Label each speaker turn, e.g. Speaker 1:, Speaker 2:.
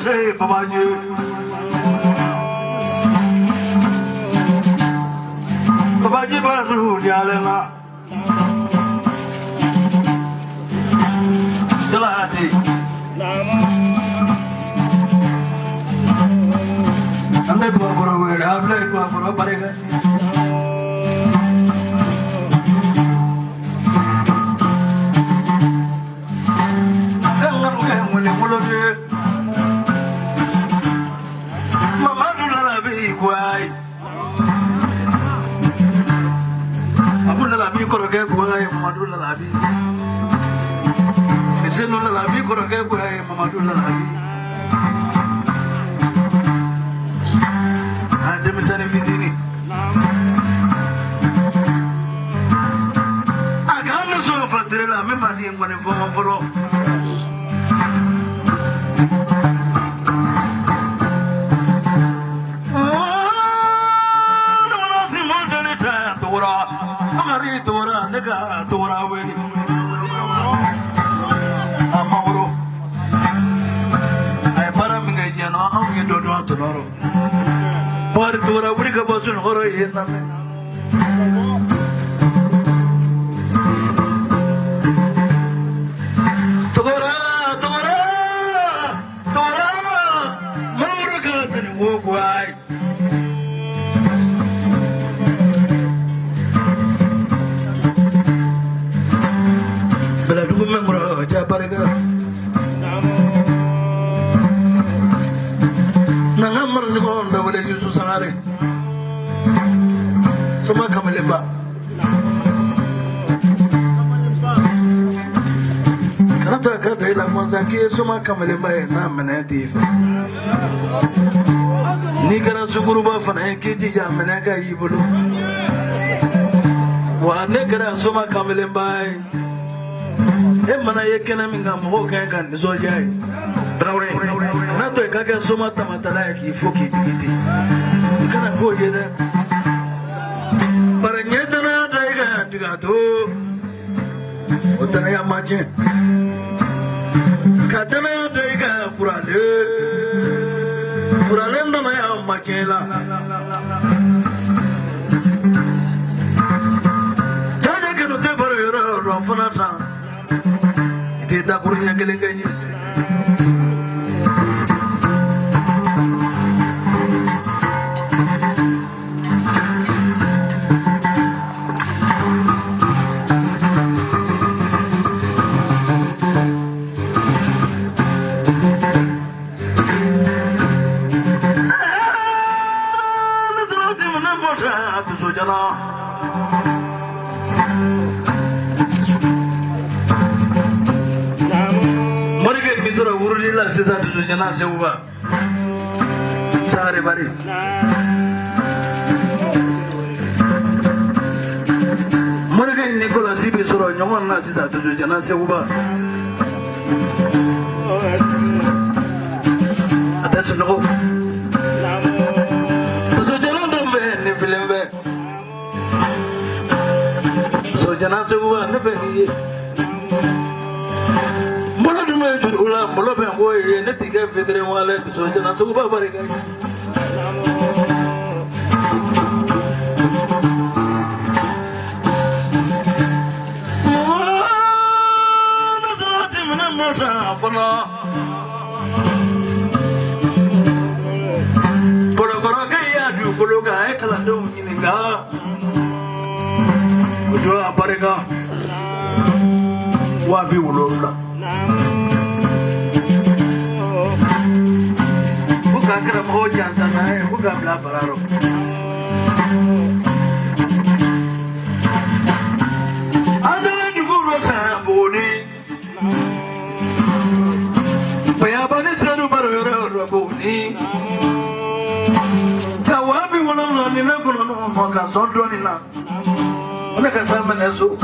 Speaker 1: say, Babaji. Babaji Baru, Yalena. Jalati. And they go for a word, I've let go for a barrier. Soma Kamaleba Kata Kata la Mozaki, Soma Kamaleba, Namanati Nikara Sukuruba Fana, Kitija, Manaka, Ibulu Wanekara Soma Kamaleba Emana Yekanamingam Hokan and Zoya Nato Kaka Soma Tamatalaki, Foki, you cannot go here. Paranyetana daiga digato utaya mache katana daiga purale ndana ya machela jaja kanu te baro yoro rofanata ite da kurunya kelenganyi Sisa tu jana seuba, sahari bari. Mereka ini kalau si bisoro nyaman nasi sisa tu jana seuba. Ada sunoko. Tu jana dombe ni film be. Tu jana seuba ni be ni. Ulah mula pemboy ini tiga fitri wale soalnya nasi ubah balik lagi. Nasi mana muda apa Koro kaya du koro kaya kalando ini kah? Udah apa reka? Wabi ulurlah. Kakak mau jangan sana, bukan belah bararo. Ada juga rasa boni. Payabani selalu baru boni. Kawabi walau nani nak kono makan sondro ni nak. Mereka tak menesu.